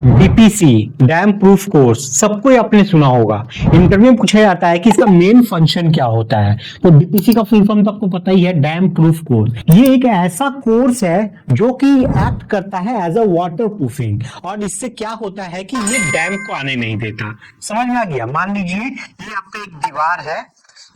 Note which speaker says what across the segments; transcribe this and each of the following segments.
Speaker 1: DPC dam proof course सबको ये आपने सुना होगा। इंटरव्यू में पूछा जाता है कि इसका मेन फंक्शन क्या होता है। तो डीपीसी का फुल फॉर्म तो आपको पता ही है, डैम प्रूफ कोर्स। ये एक ऐसा कोर्स है जो कि एक्ट करता है एज अ वाटर प्रूफिंग, और इससे क्या होता है कि ये डैम को आने नहीं देता। समझ में आ गया? मान लीजिए ये आपका एक दीवार है,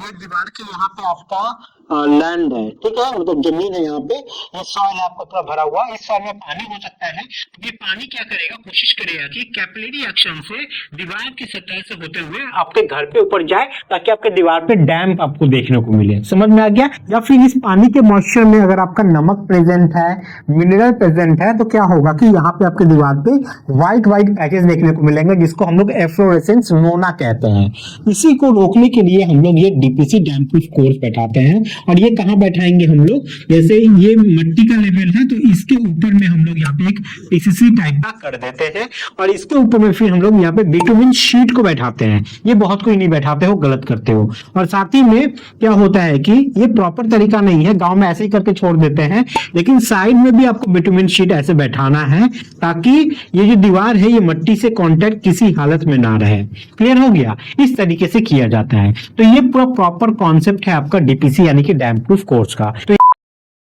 Speaker 1: ये दीवार के यहाँ पे आपका लैंड है, ठीक है, मतलब जमीन है, यहाँ पे ये सॉइल है आपका पूरा भरा हुआ। इस सॉइल में पानी हो सकता है, तो ये पानी क्या करेगा, कोशिश करेगा कि कैपिलरी एक्शन से दीवार की सतह से होते हुए आपके घर पे ऊपर जाए, ताकि आपके दीवार पे डैम आपको देखने को मिले। समझ में आ गया? या फिर इस पानी के मॉइस्चर में अगर आपका नमक प्रेजेंट है, मिनरल प्रेजेंट है, तो क्या होगा कि यहाँ पे आपके दीवार पे व्हाइट व्हाइट पैचेस देखने को मिलेंगे, जिसको हम लोग एफ्लोरेसेंस नोना कहते हैं। इसी को रोकने के लिए हम लोग ये डीपीसी डैम प्रूफ कोर्स बैठाते हैं। और ये कहाँ बैठाएंगे हम लोग, जैसे ये मिट्टी का लेवल है तो इसके ऊपर में हम लोग यहाँ पे एक पीसीसी टाइप का कर देते हैं, और इसके ऊपर में फिर हम लोग यहाँ पे बिटुमिन शीट को बैठाते हैं। ये बहुत कोई नहीं बैठाते हो, गलत करते हो। और साथ ही में क्या होता है कि ये प्रॉपर तरीका नहीं है, गांव में ऐसे ही करके छोड़ देते हैं, लेकिन साइड में भी आपको बिटुमिन शीट ऐसे बैठाना है, ताकि ये जो दीवार है ये मिट्टी से कांटेक्ट किसी हालत में ना रहे। क्लियर हो गया? इस तरीके से किया जाता है। तो ये पूरा प्रॉपर कॉन्सेप्ट है आपका डीपीसी यानी कि डैम प्रूफ कोर्स का। तो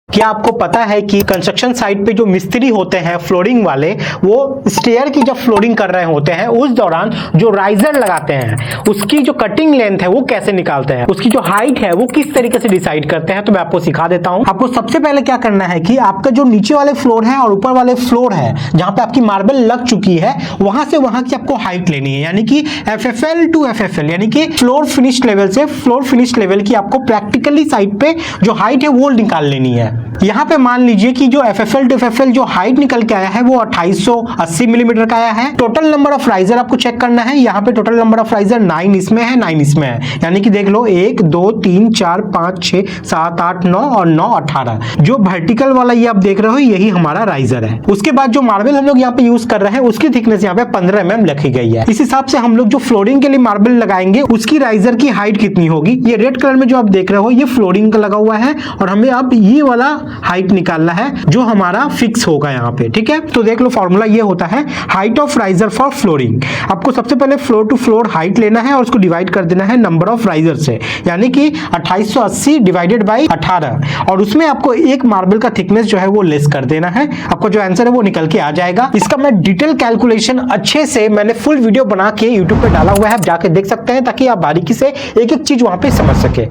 Speaker 1: क्या आपको पता है कि कंस्ट्रक्शन साइट पे जो मिस्त्री होते हैं फ्लोरिंग वाले, वो स्टेयर की जब फ्लोरिंग कर रहे होते हैं उस दौरान जो राइजर लगाते हैं उसकी जो कटिंग लेंथ है वो कैसे निकालते हैं, उसकी जो हाइट है वो किस तरीके से डिसाइड करते हैं, तो मैं आपको सिखा देता हूं। आपको सबसे पहले क्या करना है कि आपका जो नीचे वाले फ्लोर है और ऊपर वाले फ्लोर है, जहां पे आपकी मार्बल लग चुकी है, वहां से वहां की आपको हाइट लेनी है, यानी कि एफएफएल टू एफएफएल, यानी कि फ्लोर फिनिश लेवल से फ्लोर फिनिश लेवल की आपको प्रैक्टिकली साइड पे जो हाइट है वो निकाल लेनी है। यहाँ पे मान लीजिए कि जो एफएफएल टू एफएफएल जो हाइट निकल के आया है वो 2880 मिलीमीटर का आया है। टोटल नंबर ऑफ राइजर आपको चेक करना है। यहाँ पे टोटल नंबर ऑफ राइजर 9 इसमें है, 9 इसमें है, यानी कि देख लो 1 2 3 4 5 6 7 8 9 और 9 18। जो वर्टिकल वाला ये आप देख रहे हो यही हमारा राइजर है। उसके बाद जो मार्बल हम लोग यहाँ पे यूज कर रहे हैं उसकी थिकनेस यहाँ पे 15 mm लिखी गई है। इस हिसाब से हम लोग जो फ्लोरिंग के लिए मार्बल लगाएंगे उसकी राइजर की हाइट कितनी होगी। ये रेड कलर में जो आप देख रहे हो ये फ्लोरिंग का लगा हुआ है, और हमें अब ये वाला हाइट निकालना है जो हमारा फिक्स होगा यहाँ पे। ठीक है, तो देख लो फॉर्मूला ये होता है height of riser for flooring. आपको सबसे पहले फ्लोर टू फ्लोर हाइट लेना है और उसको डिवाइड कर देना है नंबर ऑफ राइजर से, यानी कि 2880 डिवाइडेड बाई 18, और उसमें आपको एक मार्बल का थिकनेस जो है वो लेस कर देना है। आपको जो आंसर है वो निकल के आ जाएगा। इसका मैं डिटेल कैलकुलेशन अच्छे से मैंने फुल वीडियो बना के यूट्यूब पे डाला हुआ है, आप जाके देख सकते हैं, ताकि आप बारीकी से एक एक चीज वहां पे समझ सके।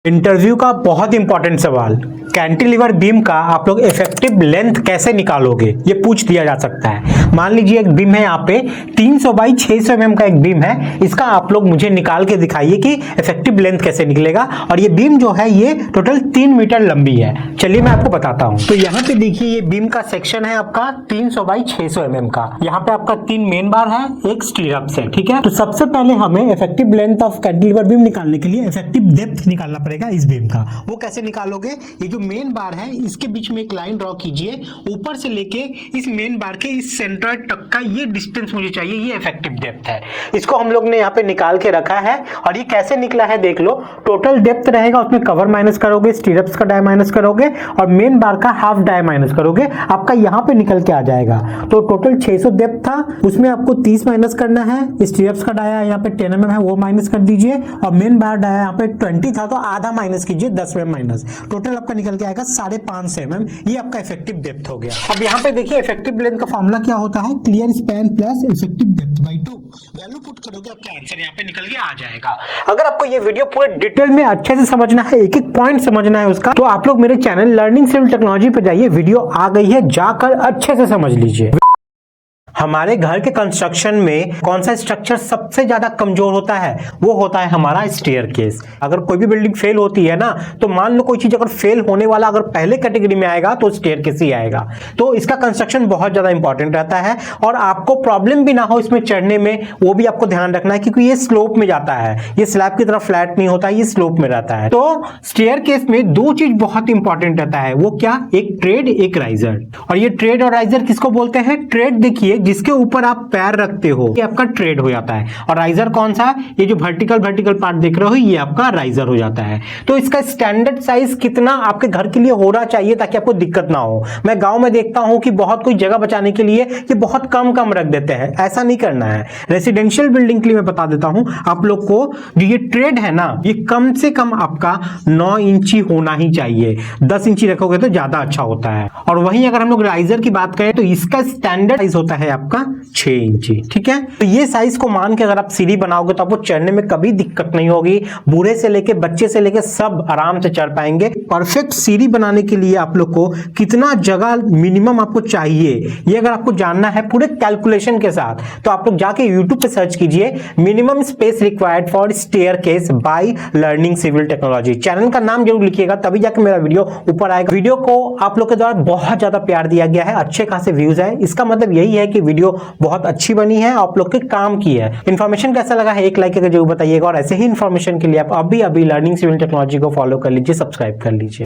Speaker 1: इंटरव्यू का बहुत इंपॉर्टेंट सवाल, कैंटिलीवर बीम का आप लोग इफेक्टिव लेंथ कैसे निकालोगे, ये पूछ दिया जा सकता है। मान लीजिए एक बीम है यहाँ पे 300 बाई 600 mm का एक बीम है, इसका आप लोग मुझे निकाल के दिखाइए कि इफेक्टिव लेंथ कैसे निकलेगा। और ये बीम जो है ये टोटल 3 मीटर लंबी है। चलिए मैं आपको बताता हूँ। तो यहाँ पे देखिए ये बीम का सेक्शन है आपका 300 बाई 600 mm का। यहाँ पे आपका 3 मेन बार है, एक स्टीरअप्स है। ठीक है, तो सबसे पहले हमें effective length of cantilever beam निकालने के लिए इफेक्टिव डेप्थ निकालना पड़ेगा इस बीम का। वो कैसे निकालोगे, ये जो मेन बार है इसके बीच में एक लाइन ड्रॉ कीजिए, ऊपर से लेके इस मेन बार के इस सेंटर तक का ये डिस्टेंस मुझे चाहिए, ये इफेक्टिव डेप्थ है। इसको हम लोग ने यहाँ पे निकाल के रखा है, और ये कैसे निकला है देख लो। टोटल डेप्थ रहेगा, उसमें कवर माइनस करोगे, स्टीरअप्स का डाई माइनस करोगे, और मेन बार का हाफ डाई माइनस करोगे, आपका यहाँ पे निकल के आ जाएगा। तो टोटल 600 डेप्थ था, उसमें आपको 30 माइनस करना है। स्टीरअप्स का डाया यहाँ पे 10 mm है, वो माइनस कर दीजिए, और मेन बार डाया यहाँ पे 20 था तो आधा माइनस कीजिए, 10 mm माइनस। टोटल आपका निकल के आएगा 5.5 mm। ये आपका इफेक्टिव डेप्थ हो गया। अब यहाँ पे देखिए इफेक्टिव लेंथ का फॉर्मूला क्या होता है, clear span plus effective depth by 2। Value put करोगे आपका आंसर यहाँ पे निकल के आ जाएगा। अगर आपको ये वीडियो पूरे डिटेल में अच्छे से समझना है, एक एक पॉइंट समझना है उसका, तो आप लोग मेरे चैनल लर्निंग सिविल टेक्नोलॉजी पे जाइए, वीडियो आ गई है, जाकर अच्छे से समझ लीजिए। हमारे घर के कंस्ट्रक्शन में कौन सा स्ट्रक्चर सबसे ज्यादा कमजोर होता है, वो होता है हमारा स्टेयरकेस। अगर कोई भी बिल्डिंग फेल होती है ना, तो मान लो कोई चीज अगर फेल होने वाला अगर पहले कैटेगरी में आएगा तो स्टेयरकेस ही आएगा। तो इसका कंस्ट्रक्शन बहुत ज्यादा इंपॉर्टेंट रहता है, और आपको प्रॉब्लम भी ना हो इसमें चढ़ने में, वो भी आपको ध्यान रखना है, क्योंकि ये स्लोप में जाता है, ये स्लैब की तरह फ्लैट नहीं होता, ये स्लोप में रहता है। तो स्टेयरकेस में दो चीज बहुत इंपॉर्टेंट रहता है, वो क्या, एक ट्रेड एक राइजर। और ये ट्रेड और राइजर किसको बोलते हैं, ट्रेड देखिए जिसके ऊपर आप पैर रखते हो ये आपका ट्रेड हो जाता है। और राइजर कौन सा, ये जो वर्टिकल पार्ट देख रहे हो ये आपका राइजर हो जाता है। तो इसका स्टैंडर्ड साइज कितना आपके घर के लिए होना चाहिए ताकि आपको दिक्कत ना हो। मैं गांव में देखता हूं कि बहुत कोई जगह बचाने के लिए ये बहुत कम रख देते हैं, ऐसा नहीं करना है। रेसिडेंशियल बिल्डिंग के लिए मैं बता देता हूं आप लोग को, जो ये ट्रेड है ना ये कम से कम आपका 9 इंची होना ही चाहिए। 10 इंची रखोगे तो ज्यादा अच्छा होता है। और वहीं अगर हम लोग राइजर की बात करें तो इसका स्टैंडर्ड साइज होता है आपका 6 इंची। ठीक है, तो ये साइज को मान के अगर आप सीढ़ी बनाओगे तो आपको चढ़ने में कभी दिक्कत नहीं होगी। बूढ़े से लेके बच्चे से लेके सब आराम से चढ़ पाएंगे। परफेक्ट सीढ़ी बनाने के लिए आप लोग को कितना जगह मिनिमम आपको चाहिए ये अगर आपको जानना है पूरे कैलकुलेशन के साथ तो आप लोग जाके YouTube पे सर्च कीजिए minimum space required for staircase by learning civil technology. Channel का नाम जरूर लिखिएगा तभी जाके मेरा वीडियो ऊपर आएगा। वीडियो को आप लोग के द्वारा बहुत ज्यादा प्यार दिया गया है, अच्छे खासे व्यूज है। इसका मतलब यही है कि वीडियो बहुत अच्छी बनी है, आप लोग के काम की है। इन्फॉर्मेशन कैसा लगा है एक लाइक करके जरूर बताइएगा। और ऐसे ही इन्फॉर्मेशन के लिए आप अभी लर्निंग सिविल टेक्नोलॉजी को फॉलो कर लीजिए, सब्सक्राइब कर लीजिए।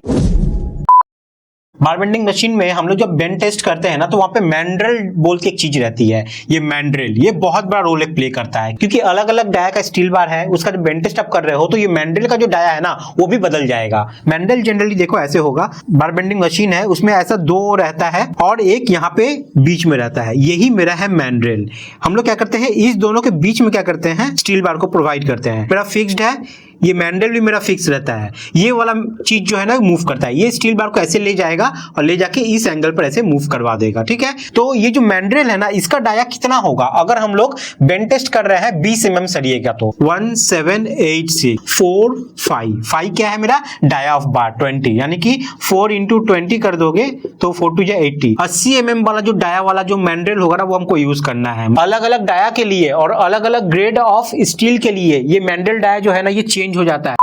Speaker 1: बार बेंडिंग मशीन में हम लोग जब बेंड टेस्ट करते हैं ना तो वहां पे मैंड्रेल बोल के एक चीज रहती है। ये मैंड्रेल ये बहुत बड़ा रोल प्ले करता है क्योंकि अलग अलग डाया का स्टील बार है, उसका जो बेंड टेस्ट आप कर रहे हो तो ये मैंड्रेल का जो डाया है ना वो भी बदल जाएगा। मैंड्रेल जनरली देखो ऐसे होगा, बार बेंडिंग मशीन है उसमें ऐसा 2 रहता है और एक यहाँ पे बीच में रहता है, यही मेरा है मैंड्रेल। हम लोग क्या करते हैं इस दोनों के बीच में क्या करते हैं स्टील बार को प्रोवाइड करते हैं। मेरा फिक्स्ड है, ये मैंड्रेल भी मेरा फिक्स रहता है। ये वाला चीज जो है ना मूव करता है, ये स्टील बार को ऐसे ले जाएगा और ले जाके इस एंगल पर ऐसे मूव करवा देगा। ठीक है, तो ये जो मैंड्रेल है ना इसका डाया कितना होगा अगर हम लोग बेंड टेस्ट कर रहे हैं 20 mm सरिये का तो 1786 4 5 क्या है मेरा डाया ऑफ बार 20, यानी कि 4 × 20 कर दोगे तो 4 2 80। 80 mm वाला जो डाया वाला जो मैंड्रेल होगा ना वो हमको यूज करना है। अलग अलग डाया के लिए और अलग अलग ग्रेड ऑफ स्टील के लिए ये मैंड्रेल डाया जो है ना ये चेंज हो जाता है।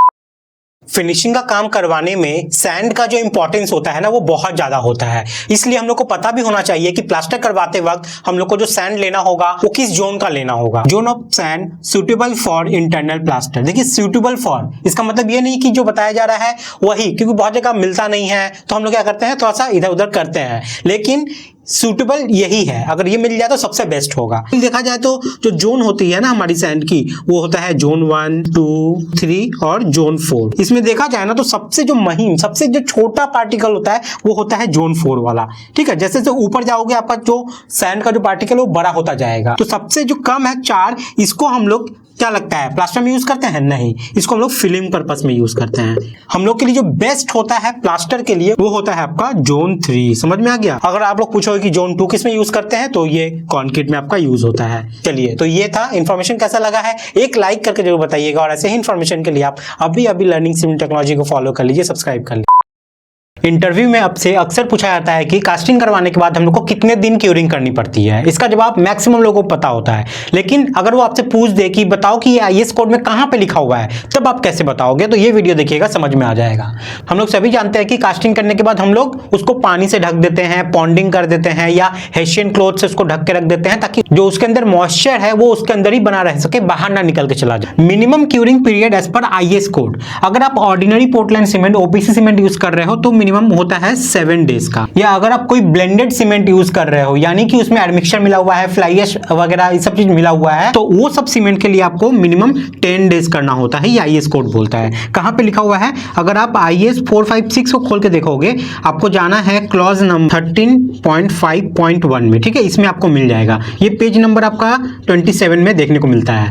Speaker 1: फिनिशिंग का काम करवाने में सैंड का जो इंपॉर्टेंस होता है ना वो बहुत ज्यादा होता है, इसलिए हम लोग को पता भी होना चाहिए कि प्लास्टर करवाते वक्त हम लोग को जो सैंड लेना होगा वो किस जोन का लेना होगा। Zone of sand suitable for internal plaster. देखिए सुटेबल फॉर इसका मतलब ये नहीं कि जो बताया जा रहा है वही, क्योंकि बहुत जगह मिलता नहीं है तो हम लोग क्या करते हैं थोड़ा सा इधर उधर करते हैं, लेकिन सूटेबल यही है। अगर ये मिल जाए तो सबसे बेस्ट होगा। देखा जाए तो जो जोन होती है ना हमारी सैंड की वो होता है जोन 1 2 3 और जोन 4। इसमें देखा जाए ना तो सबसे जो महीन सबसे जो छोटा पार्टिकल होता है वो होता है जोन 4 वाला। ठीक है, जैसे जैसे ऊपर जाओगे आपका जो सैंड का जो पार्टिकल वो बड़ा होता जाएगा। तो सबसे जो कम है 4, इसको हम लोग क्या लगता है प्लास्टर में यूज करते हैं, नहीं, इसको हम लोग फिलिंग पर्पस में यूज करते हैं। हम लोग के लिए जो बेस्ट होता है प्लास्टर के लिए वो होता है आपका जोन 3। समझ में आ गया। अगर आप लोग पूछोगे कि जोन 2 किस में यूज करते हैं तो ये कंक्रीट में आपका यूज होता है। चलिए, तो ये था इन्फॉर्मेशन। कैसा लगा है एक लाइक करके जरूर बताइएगा। और ऐसे ही इन्फॉर्मेशन के लिए आप अभी लर्निंग सिविल टेक्नोलॉजी को फॉलो कर लीजिए, सब्सक्राइब कर लीजिए। इंटरव्यू में आपसे अक्सर पूछा जाता है कि कास्टिंग करवाने के बाद हम लोग को कितने दिन क्यूरिंग करनी पड़ती है। इसका जवाब मैक्सिमम लोगों को पता होता है, लेकिन अगर वो आपसे पूछ दे कि बताओ कि ये आईएएस कोड में कहां पे लिखा हुआ है, तब आप कैसे बताओगे। तो ये वीडियो देखिएगा, समझ में आ जाएगा। हम लोग सभी जानते हैं कि कास्टिंग करने के बाद हम लोग उसको पानी से ढक देते हैं, पॉन्डिंग कर देते हैं या हेशियन क्लॉथ से उसको ढक के रख देते हैं ताकि जो उसके अंदर मॉइस्चर है वो उसके अंदर ही बना रह सके, बाहर ना निकल के चला जाए। Minimum curing period as per IAS code, अगर आप ordinary Portland cement OPC cement use कर रहे हो तो मिनिमम होता है 7 डेज का। या अगर आप कोई ब्लेंडेड सीमेंट यूज कर रहे हो यानी कि उसमें एडमिक्सचर मिला हुआ है, फ्लाई ऐश वगैरह ये सब चीज मिला हुआ है, तो वो सब सीमेंट के लिए आपको मिनिमम 10 डेज करना होता है। ये आईएएस कोड बोलता है। कहां पे लिखा हुआ है, अगर आप आईएएस 456 को खोल के देखोगे आपको जाना है क्लॉज नंबर 13.5.1 में। ठीक है, इसमें आपको मिल जाएगा। ये पेज नंबर आपका 27 में देखने को मिलता है।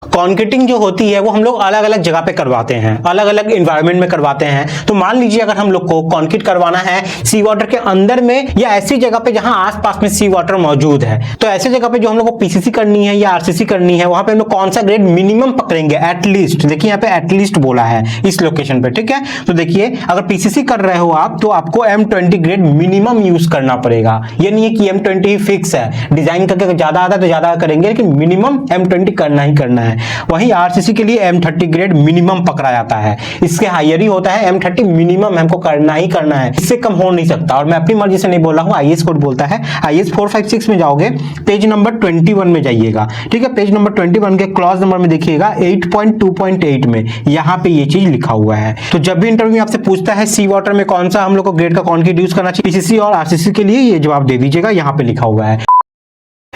Speaker 1: कॉन्क्रीटिंग जो होती है वो हम लोग अलग अलग जगह पे करवाते हैं, अलग अलग एनवायरनमेंट में करवाते हैं। तो मान लीजिए अगर हम लोग को कॉन्क्रीट करवाना है सी वाटर के अंदर में या ऐसी जगह पे जहां आसपास में सी वाटर मौजूद है, तो ऐसी जगह पे जो हम लोग को पीसीसी करनी है या आरसीसी करनी है वहां पे हम लोग कौन सा ग्रेड मिनिमम पकड़ेंगे, एटलीस्ट। देखिए यहाँ पे एटलीस्ट बोला है इस लोकेशन पे। ठीक है, तो देखिए अगर पीसीसी कर रहे हो आप तो आपको M20 ग्रेड मिनिमम यूज करना पड़ेगा। ये नहीं है कि M20 ही फिक्स है, डिजाइन करके ज्यादा आता है तो ज्यादा करेंगे, लेकिन मिनिमम M20 करना ही करना है। वहीं आरसीसी के लिए M30 ग्रेड मिनिमम पकड़ा जाता है, इसके हायर ही होता है। M30 मिनिमम हमको करना ही करना है, इससे कम हो नहीं सकता। और मैं अपनी मर्जी से नहीं बोल रहा हूं, आईएएस कोड बोलता है। आईएएस 456 में जाओगे, पेज नंबर 21 में जाइएगा। ठीक है, पेज नंबर 21 के क्लॉज नंबर में देखिएगा 8.2.8 में यहाँ पे ये चीज लिखा हुआ है। तो जब भी इंटरव्यू में आपसे पूछता है सी वाटर में कौन सा हम लोग को ग्रेड का कॉन्क्रीट यूज करना चाहिए, पीसीसी और आरसीसी के लिए ये जवाब दे दीजिएगा, यहाँ पे लिखा हुआ है।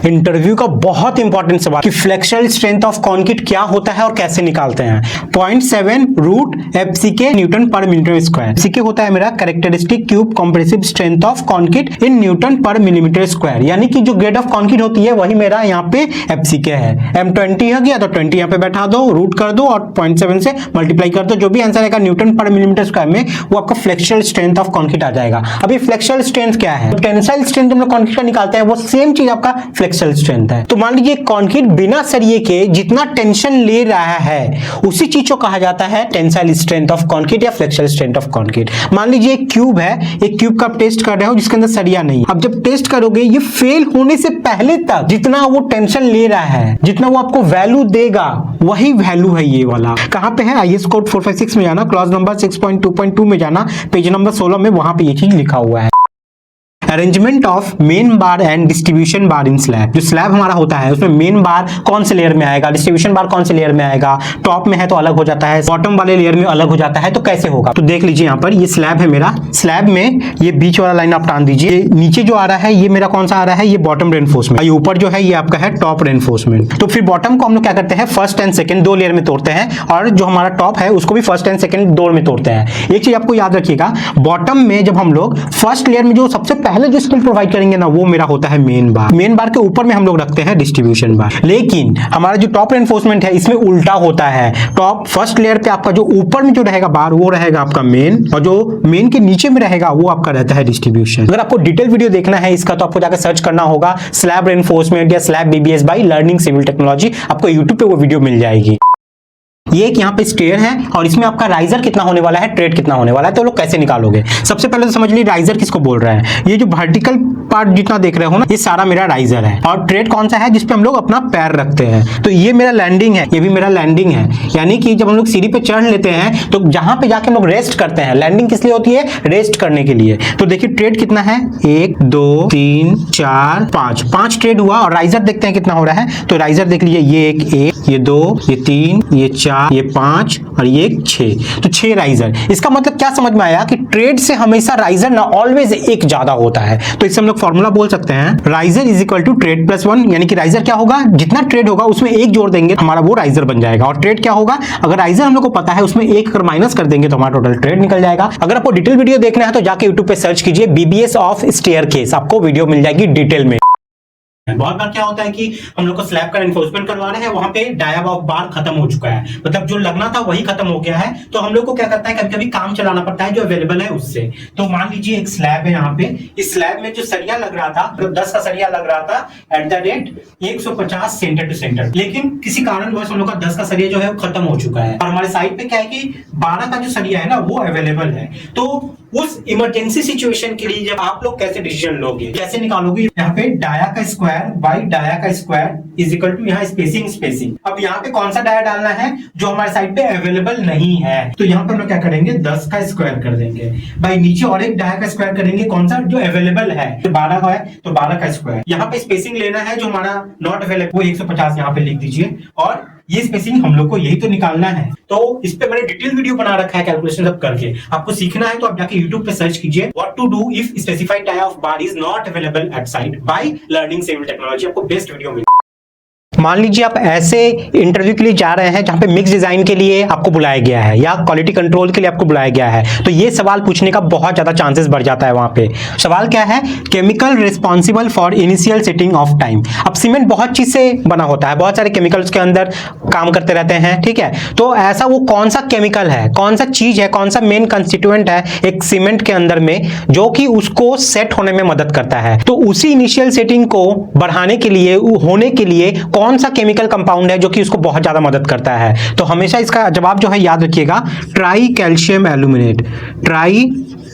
Speaker 1: इंटरव्यू का बहुत इंपॉर्टेंट सवाल कि फ्लेक्सुरल स्ट्रेंथ ऑफ कंक्रीट क्या होता है और कैसे निकालते हैं। 0.7 रूट FCK न्यूटन पर मिलीमीटर स्क्वायर। FCK होता है मेरा characteristic cube compressive strength of concrete in newton पर मिलीमीटर स्क्वायर, यानी कि जो ग्रेड ऑफ कंक्रीट होती है वही मेरा यहाँ पे FCK है। M20 है गया तो 20 यहाँ पे बैठा दो, रूट कर दो और 0.7 से मल्टीप्लाई कर दो, जो भी आंसर आएगा न्यूटन पर मिलीमीटर स्क्वायर में वो आपका फ्लेक्सुरल स्ट्रेंथ ऑफ कंक्रीट आ जाएगा। अभी फ्लेक्सुरल स्ट्रेंथ क्या है? टेंसाइल स्ट्रेंथ हम लोग कंक्रीट का निकालते हैं, वो सेम चीज आपका फ्लेक्सुरल स्ट्रेंथ है। तो मान लीजिए कंक्रीट बिना सरिये के जितना टेंशन ले रहा है उसी चीज को कहा जाता है टेंसाइल स्ट्रेंथ ऑफ कंक्रीट या फ्लेक्सुरल स्ट्रेंथ ऑफ कंक्रीट। मान लीजिए एक क्यूब है, एक क्यूब का आप टेस्ट कर रहे हो जिसके अंदर सरिया नहीं। अब जब टेस्ट करोगे ये फेल होने से पहले तक जितना वो टेंशन ले रहा है, जितना वो आपको वैल्यू देगा वही वैल्यू है ये वाला। कहां पे है? IS कोड 456 में जाना, क्लॉज नंबर 6.2.2 में जाना, पेज नंबर 16 में, वहां पे ये चीज लिखा हुआ है। Arrangement of main bar and distribution bar in slab. जो स्लैब हमारा होता है उसमें मेन बार कौन से लेयर में आएगा, डिस्ट्रीब्यूशन बार कौन से लेयर में आएगा, टॉप में है तो अलग हो जाता है, बॉटम वाले लेयर में अलग हो जाता है, तो कैसे होगा? तो देख लीजिए यहाँ पर ये स्लैब है मेरा, स्लैब में ये बीच वाला लाइन आप टान दीजिए, नीचे जो आ रहा है ये मेरा कौन सा आ रहा है, ये बॉटम रेनफोर्समेंट, ये ऊपर जो है ये आपका है टॉप रेनफोर्समेंट। तो फिर बॉटम को हम लोग क्या करते हैं, फर्स्ट एंड सेकंड दो लेयर में तोड़ते हैं, और जो हमारा टॉप है उसको भी फर्स्ट एंड सेकंड दो में तोड़ते हैं। एक चीज आपको याद रखिएगा, बॉटम में जब हम लोग फर्स्ट लेयर में जो सबसे पहले जो स्टील प्रोवाइड करेंगे ना वो मेरा होता है मेन बार। मेन बार के ऊपर में हम लोग रखते हैं डिस्ट्रीब्यूशन बार। लेकिन हमारा जो टॉप रेनफोर्समेंट है इसमें उल्टा होता है, टॉप फर्स्ट लेयर पे आपका जो ऊपर में जो रहेगा बार वो रहेगा आपका मेन, और जो मेन के नीचे में रहेगा वो आपका रहता है डिस्ट्रीब्यूशन। अगर आपको डिटेल वीडियो देखना है इसका तो आपको जाकर सर्च करना होगा स्लैब रेनफोर्समेंट या slab BBS by learning civil technology, आपको यूट्यूब पे वो वीडियो मिल जाएगी। ये एक यहाँ पे स्टेयर है और इसमें आपका राइजर कितना होने वाला है, ट्रेड कितना होने वाला है, तो लोग कैसे निकालोगे? सबसे पहले तो समझ लीजिए राइजर किसको बोल रहा है। ये जो वर्टिकल पार्ट जितना देख रहे हो ना ये सारा मेरा राइजर है, और ट्रेड कौन सा है जिसपे हम लोग अपना पैर रखते हैं। तो ये मेरा लैंडिंग है, ये भी मेरा लैंडिंग है, यानी कि जब हम लोग सीढ़ी पे चढ़ लेते हैं तो जहां पे जाके हम लोग रेस्ट करते हैं, लैंडिंग किस लिए होती है, रेस्ट करने के लिए। तो देखिए ट्रेड कितना है, 1 2 3 4 5, 5 ट्रेड हुआ, और राइजर देखते हैं कितना हो रहा है। तो राइजर देख लीजिए ये 1 ये 2 ये 3 ये 4 ये 5 और ये 6, तो 6 राइजर। इसका मतलब क्या समझ में आया कि ट्रेड से हमेशा राइजर ना ऑलवेज एक ज्यादा होता है। तो इससे हम लोग फॉर्मूला बोल सकते हैं riser is equal to tread plus 1, यानी कि राइजर क्या होगा, जितना ट्रेड होगा उसमें एक जोड़ देंगे हमारा वो राइजर बन जाएगा। और ट्रेड क्या होगा, अगर राइजर हम लोग को पता है उसमें एक अगर माइनस कर देंगे तो हमारा टोटल ट्रेड निकल जाएगा। अगर आपको डिटेल वीडियो देखना है तो जाके यूट्यूब पे सर्च कीजिए BBS ऑफ स्टेयरकेस, आपको वीडियो मिल जाएगी डिटेल में। बहुत बार क्या होता है कि हम लोग को स्लैब का एनफोर्समेंट करवा रहे हैं, वहां पे डाया ऑफ बार खत्म हो चुका है, मतलब जो लगना था वही खत्म हो गया है। तो हम लोग को क्या करता है, कभी कभी काम चलाना पड़ता है जो अवेलेबल है उससे। तो मान लीजिए एक स्लैब है, यहाँ पे इस स्लैब में जो सरिया लग रहा था, मतलब 10 का सरिया लग रहा था at the rate 150 centre to centre, लेकिन किसी कारणवश हम लोग का 10 का सरिया जो है वो खत्म हो चुका है, और हमारे साइड पे क्या है कि 12 का जो सरिया है ना वो अवेलेबल है। तो उस इमरजेंसी सिचुएशन के लिए जब आप लोग कैसे डिसीजन लोगे, कैसे निकालोगे, यहाँ पे डाया का स्क्वायर बाई डाया का स्क्वायर इज इक्वल टू यहाँ स्पेसिंग। अब यहाँ पे कौन सा डाया डालना है जो हमारे साइड पे अवेलेबल नहीं है, तो यहाँ पे हम लोग क्या करेंगे 10 का स्क्वायर कर देंगे, भाई नीचे और एक डाया का स्क्वायर करेंगे कौन सा जो अवेलेबल है, तो 12 का है तो 12 का स्क्वायर। यहाँ पे स्पेसिंग लेना है जो हमारा नॉट अवेलेबल वो 150 यहाँ पे लिख दीजिए, और ये स्पेसिंग हम लोग को यही तो निकालना है। तो इस पे मैंने डिटेल वीडियो बना रखा है कैलकुलेशन सब करके, आपको सीखना है तो आप जाके YouTube पे सर्च कीजिए what to do if specified dia of bar is not available at site by learning civil technology, आपको बेस्ट वीडियो मिलेगा। मान लीजिए आप ऐसे इंटरव्यू के लिए जा रहे हैं जहां पे मिक्स डिजाइन के लिए आपको बुलाया गया है या क्वालिटी कंट्रोल के लिए आपको बुलाया गया है, तो ये सवाल पूछने का बहुत ज्यादा चांसेस बढ़ जाता है। वहां पे सवाल क्या है, chemical responsible for initial setting of time. अब सीमेंट बहुत चीज से बना होता है, बहुत सारे केमिकल्स के अंदर काम करते रहते हैं, ठीक है। तो ऐसा वो कौन सा केमिकल है, कौन सा चीज है, कौन सा मेन कंस्टिट्यूएंट है एक सीमेंट के अंदर में जो कि उसको सेट होने में मदद करता है। तो उसी इनिशियल सेटिंग को बढ़ाने के लिए, होने के लिए कौन सा केमिकल कंपाउंड है जो कि उसको बहुत ज्यादा मदद करता है। तो हमेशा इसका जवाब जो है याद रखिएगा, try calcium aluminate, try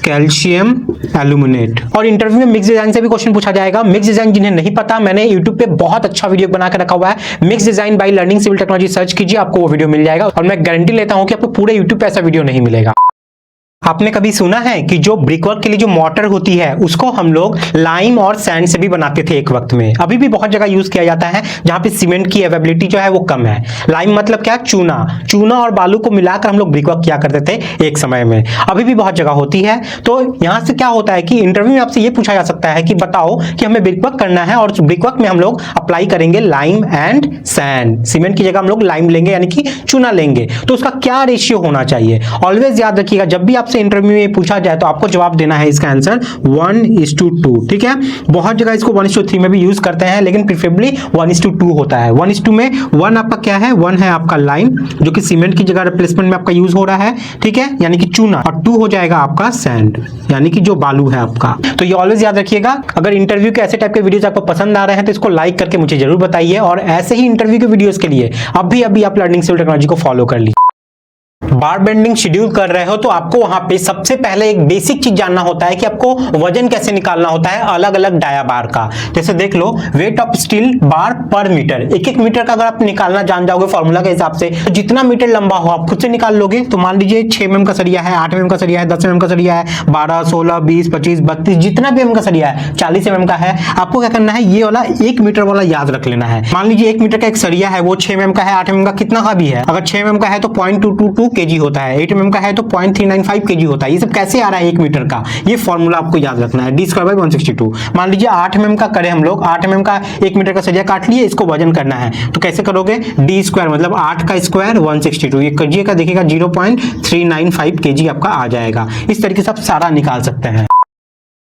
Speaker 1: calcium aluminate. और इंटरव्यू में मिक्स डिजाइन से भी क्वेश्चन पूछा जाएगा। मिक्स डिजाइन जिन्हें नहीं पता, मैंने YouTube पे बहुत अच्छा वीडियो बना के रखा हुआ है, mix design by learning civil technology, search कीजिए आपको वो वीडियो मिल जाएगा। और मैं गारंटी लेता हूं कि आपको पूरे YouTube पे ऐसा वीडियो नहीं मिलेगा। आपने कभी सुना है कि जो ब्रिकवर्क के लिए जो मोटर होती है उसको हम लोग लाइम और सैंड से भी बनाते थे एक वक्त में। अभी भी बहुत जगह यूज किया जाता है जहां पे सीमेंट की अवेलेबिलिटी जो है वो कम है। लाइम मतलब क्या, चूना और बालू को मिलाकर हम लोग ब्रिकवर्क किया करते थे एक समय में। अभी भी बहुत जगह होती है। तो यहां से क्या होता है कि इंटरव्यू में आपसे ये पूछा जा सकता है कि बताओ कि हमें ब्रिकवर्क करना है और ब्रिकवर्क में हम लोग अप्लाई करेंगे लाइम एंड सैंड। सीमेंट की जगह हम लोग लाइम लेंगे यानी कि चूना लेंगे, तो उसका क्या रेशियो होना चाहिए। ऑलवेज याद रखिएगा, जब भी आपसे इंटरव्यू में पूछा जाए तो आपको जवाब देना है इसका आंसर 1:2। ठीक है, बहुत जगह इसको 1:3 में भी यूज करते हैं, लेकिन प्रीफरेबली 1:2 होता है। 1:2 में 1 आपका क्या है, 1 है आपका लाइम जो कि सीमेंट की जगह रिप्लेसमेंट में आपका यूज हो रहा है, ठीक है, यानी कि चूना, और 2 हो जाएगा आपका सैंड यानी कि जो बालू है आपका। तो ये ऑलवेज याद रखिएगा। अगर इंटरव्यू के ऐसे टाइप के वीडियोस आपको पसंद आ रहे हैं तो इसको लाइक करके मुझे जरूर बताइए, और ऐसे ही इंटरव्यू के वीडियोस के लिए अभी आप लर्निंग सिविल टेक्नोलॉजी को फॉलो कर लीजिए। बार बेंडिंग शेड्यूल कर रहे हो तो आपको वहां पे सबसे पहले एक बेसिक चीज जानना होता है कि आपको वजन कैसे निकालना होता है अलग अलग डाया बार का। जैसे देख लो, वेट ऑफ स्टील बार पर मीटर, एक मीटर का अगर आप निकालना जान जाओगे फॉर्मूला के हिसाब से, तो जितना मीटर लंबा हो आप खुद से निकाल लोगे। तो मान लीजिए 6 mm का सरिया है, 8 mm का सरिया है, 10 mm का सरिया है, 12, 16, 20, 25, 32, जितना भी mm का सरिया है, 40 mm का है, आपको क्या करना है, ये वाला 1 मीटर वाला याद रख लेना है। मान लीजिए 1 मीटर का एक सरिया है, वो 6 mm का है, 8 mm का कितना का भी है। अगर 6 mm का है तो 0.222 kg होता है, 8 mm का है तो 0.395 kg होता है। ये सब कैसे आ रहा है 1 मीटर का, ये फॉर्मूला आपको याद रखना है, d²/162। मान लीजिए 8 mm का करें हम लोग, 8 mm का 1 मीटर का सरिया काट लिए, इसको वजन करना है तो कैसे करोगे, d² मतलब 8 का स्क्वायर 162, ये करिएगा, देखिएगा 0.395 kg आपका आ जाएगा। इस तरीके से आप सारा निकाल सकते हैं।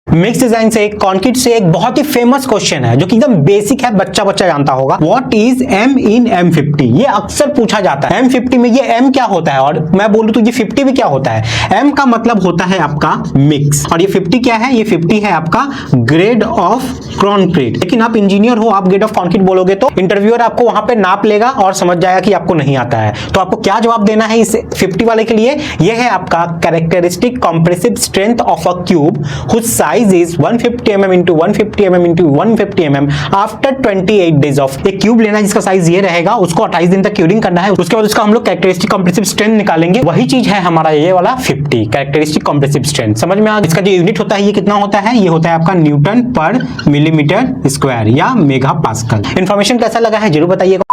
Speaker 1: मिक्स डिजाइन से, कंक्रीट से एक बहुत ही फेमस क्वेश्चन है जो कि एकदम बेसिक है, बच्चा जानता होगा। What is M in M50? ये अक्सर पूछा जाता है। M50 में ये M क्या होता है, और मैं बोलूं तो ये 50 भी क्या होता है। M का मतलब होता है आपका मिक्स, और ये 50 क्या है, ये 50 है आपका ग्रेड ऑफ कंक्रीट। लेकिन आप इंजीनियर हो, आप ग्रेड ऑफ कंक्रीट बोलोगे तो इंटरव्यूअर आपको वहां पे नाप लेगा और समझ जाएगा कि आपको नहीं आता है। तो आपको क्या जवाब देना है इस 50 वाले के लिए, यह है आपका characteristic compressive strength of a cube whose size is 150 mm into 150 mm into 150 mm after 28 days of। एक क्यूब लेना जिसका साइज ये रहेगा, उसको 28 दिन तक क्यूरिंग करना है, उसके बाद उसका हम लोग कैरेक्टरिस्टिक कंप्रेसिव स्ट्रेंथ निकालेंगे। वही चीज है हमारा ये वाला 50 कैरेक्टरिस्टिक कंप्रेसिव स्ट्रेंथ। समझ में आ, इसका जो यूनिट होता है ये कितना होता है, ये होता है आपका न्यूटन पर मिलीमीटर स्क्वायर या मेगा पास्कल। इंफॉर्मेशन कैसा लगा है जरूर बताइएगा।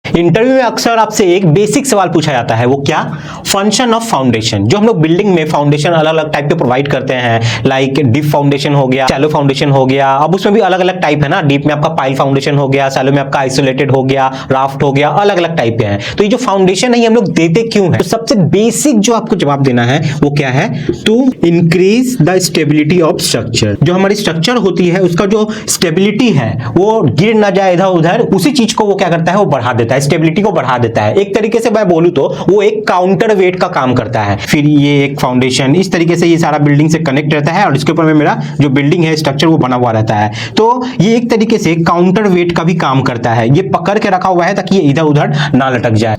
Speaker 1: इंटरव्यू में अक्सर आपसे एक बेसिक सवाल पूछा जाता है, वो क्या, फंक्शन ऑफ फाउंडेशन। जो हम लोग बिल्डिंग में फाउंडेशन अलग अलग टाइप के प्रोवाइड करते हैं, लाइक डीप फाउंडेशन हो गया, शैलो फाउंडेशन हो गया। अब उसमें भी अलग अलग टाइप है ना, डीप में आपका पाइल फाउंडेशन हो गया, शैलो में आपका आइसोलेटेड हो गया, राफ्ट हो गया, अलग अलग टाइप के हैं। तो ये जो फाउंडेशन है ये हम लोग देते क्यों है, तो सबसे बेसिक जो आपको जवाब देना है वो क्या है, to increase the stability of structure. जो हमारी स्ट्रक्चर होती है उसका जो स्टेबिलिटी है वो गिर ना जाए इधर उधर, उसी चीज को वो क्या करता है, वो बढ़ा देता है, स्टेबिलिटी को बढ़ा देता है। एक तरीके से मैं बोलूं तो वो एक काउंटर वेट का काम करता है। फिर ये एक फाउंडेशन इस तरीके से ये सारा बिल्डिंग से कनेक्ट रहता है और इसके ऊपर में मेरा जो बिल्डिंग है स्ट्रक्चर वो बना हुआ रहता है। तो ये एक तरीके से काउंटर वेट का भी काम करता है, ये पकड़ के रखा हुआ है ताकि ये इधर उधर ना लटक जाए।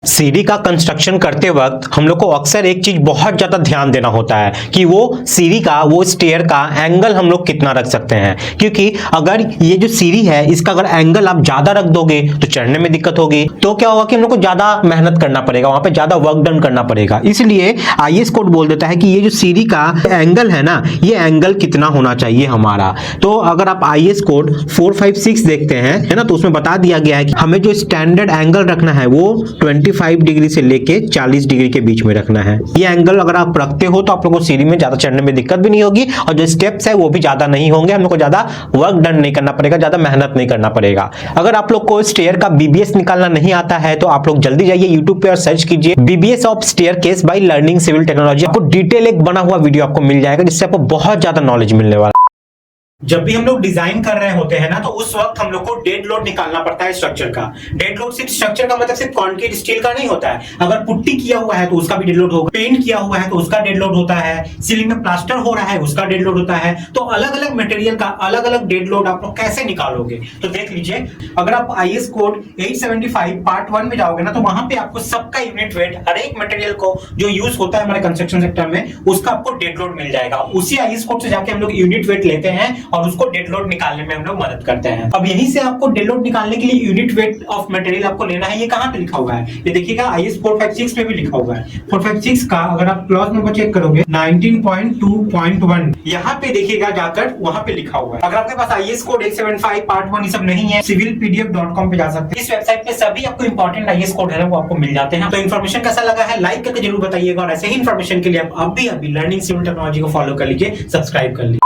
Speaker 1: सीढ़ी का कंस्ट्रक्शन करते वक्त हम लोग को अक्सर एक चीज बहुत ज्यादा ध्यान देना होता है कि वो सीढ़ी का, वो स्टेयर का एंगल हम लोग कितना रख सकते हैं। क्योंकि अगर ये जो सीढ़ी है इसका अगर एंगल आप ज्यादा रख दोगे तो चढ़ने में दिक्कत होगी, तो क्या होगा कि हम लोग को ज्यादा मेहनत करना पड़ेगा, वहां पे ज्यादा वर्क डन करना पड़ेगा। इसलिए आईएएस कोड बोल देता है कि ये जो सीढ़ी का एंगल है ना, ये एंगल कितना होना चाहिए हमारा। तो अगर आप आईएएस कोड 456 देखते हैं है ना, तो उसमें बता दिया गया है कि हमें जो स्टैंडर्ड एंगल रखना है वो 25 डिग्री से लेके 40 डिग्री के बीच में रखना है। ये एंगल अगर आप रखते हो तो आप लोगों को सीढ़ी में ज्यादा चढ़ने में दिक्कत भी नहीं होगी, और जो स्टेप्स है वो भी ज्यादा नहीं होंगे, हम लोग को ज्यादा वर्क डन नहीं करना पड़ेगा, ज्यादा मेहनत नहीं करना पड़ेगा। अगर आप लोग को स्टेयर का बीबीएस निकालना नहीं आता है तो आप लोग जल्दी जाइए यूट्यूब पे और सर्च कीजिए BBS of staircase by learning civil technology. आपको डिटेल एक बना हुआ वीडियो आपको मिल जाएगा जिससे आपको बहुत ज्यादा नॉलेज मिलने वाला। जब भी हम लोग डिजाइन कर रहे होते हैं ना, तो उस वक्त हम लोग को डेड लोड निकालना पड़ता है स्ट्रक्चर का। डेड लोड सिर्फ स्ट्रक्चर का मतलब सिर्फ कंक्रीट स्टील का नहीं होता है, अगर पुट्टी किया हुआ है तो उसका भी डेड लोड होगा, पेंट किया हुआ है तो उसका डेड लोड होता है, सीलिंग में प्लास्टर हो रहा है उसका डेड लोड होता है। तो अलग अलग मटेरियल का अलग अलग डेड लोड आप लोग कैसे निकालोगे, तो देख लीजिए। अगर आप आईएएस कोड 875 पार्ट 1 में जाओगे ना, तो वहां पे आपको सबका यूनिट वेट, हर एक मटेरियल को जो यूज होता है हमारे कंस्ट्रक्शन सेक्टर में, उसका आपको डेड लोड मिल जाएगा। उसी आईएएस कोड से जाके हम लोग यूनिट वेट लेते हैं और उसको डेड लोड निकालने में हम लोग मदद करते हैं। अब यहीं से आपको डेड लोड निकालने के लिए यूनिट वेट ऑफ मटेरियल आपको लेना है। ये कहां पे लिखा हुआ है? ये देखिएगा IS 456 में भी लिखा हुआ है। 456 का अगर आप क्लॉज नंबर चेक करोगे 19.2.1 यहाँ पे देखिएगा जाकर, वहां पे लिखा हुआ है। अगर आपके पास IS कोड 875 पार्ट 1 ये सब नहीं है, civilpdf.com पे जा सकते हैं। इस वेबसाइट पे सभी आपको इंपॉर्टेंट IS कोड है वो आपको मिल जाते हैं। तो इन्फॉर्मेशन कैसा लगा है लाइक करके जरूर बताइएगा, और ऐसे ही इन्फॉर्मेशन के लिए आप अभी लर्निंग सिविल टेक्नोलॉजी को फॉलो कर लीजिए, सब्सक्राइब कर लीजिए।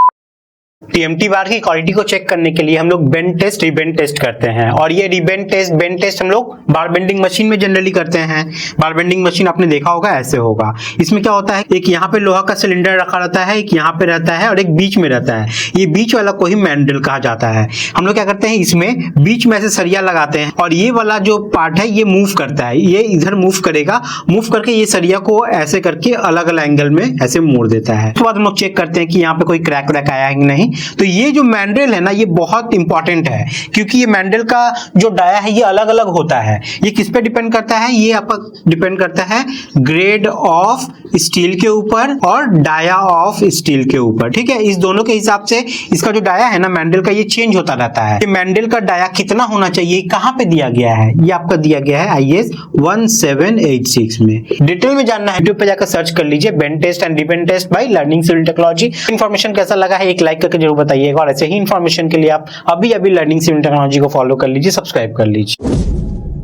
Speaker 1: TMT बार की क्वालिटी को चेक करने के लिए हम लोग बेंड टेस्ट रिबेंड टेस्ट करते हैं, और ये रिबेंड टेस्ट बेंड टेस्ट हम लोग बार बेंडिंग मशीन में जनरली करते हैं। बार बेंडिंग मशीन आपने देखा होगा, ऐसे होगा। इसमें क्या होता है, एक यहाँ पे लोहा का सिलेंडर रखा रहता है, एक यहाँ पे रहता है और एक बीच में रहता है। ये बीच वाला को ही मैंडल कहा जाता है। हम लोग क्या करते हैं, इसमें बीच में से सरिया लगाते हैं और ये वाला जो पार्ट है ये मूव करता है, ये इधर मूव करेगा, मूव करके ये सरिया को ऐसे करके अलग अलग एंगल में ऐसे मोड़ देता है। उसके बाद हम लोग चेक करते हैं कि यहाँ पे कोई क्रैक व्रैक आया है कि नहीं। तो ये जो मैंड्रेल है ना, ये बहुत इंपॉर्टेंट है, क्योंकि ये मैंड्रेल का जो डाया है ये अलग अलग होता है। ये किस पे डिपेंड करता है? ये आपका डिपेंड करता है ग्रेड ऑफ स्टील के ऊपर और डाया ऑफ स्टील के ऊपर, ठीक है। इस दोनों के हिसाब से इसका जो डाया है ना मैंड्रेल का, ये चेंज होता रहता है। ये मैंड्रेल का डाया कितना होना चाहिए, कहां पे दिया गया है? ये आपका दिया गया है IS 1786 में। डिटेल में जानना है यूट्यूब पे जाकर सर्च कर लीजिए bend test and rebend test by learning civil technology. Information कैसा लगा है एक लाइक करके जरूर बताइएगा, और ऐसे ही इन्फॉर्मेशन के लिए आप अभी लर्निंग सिविल टेक्नोलॉजी को फॉलो कर लीजिए, सब्सक्राइब कर लीजिए।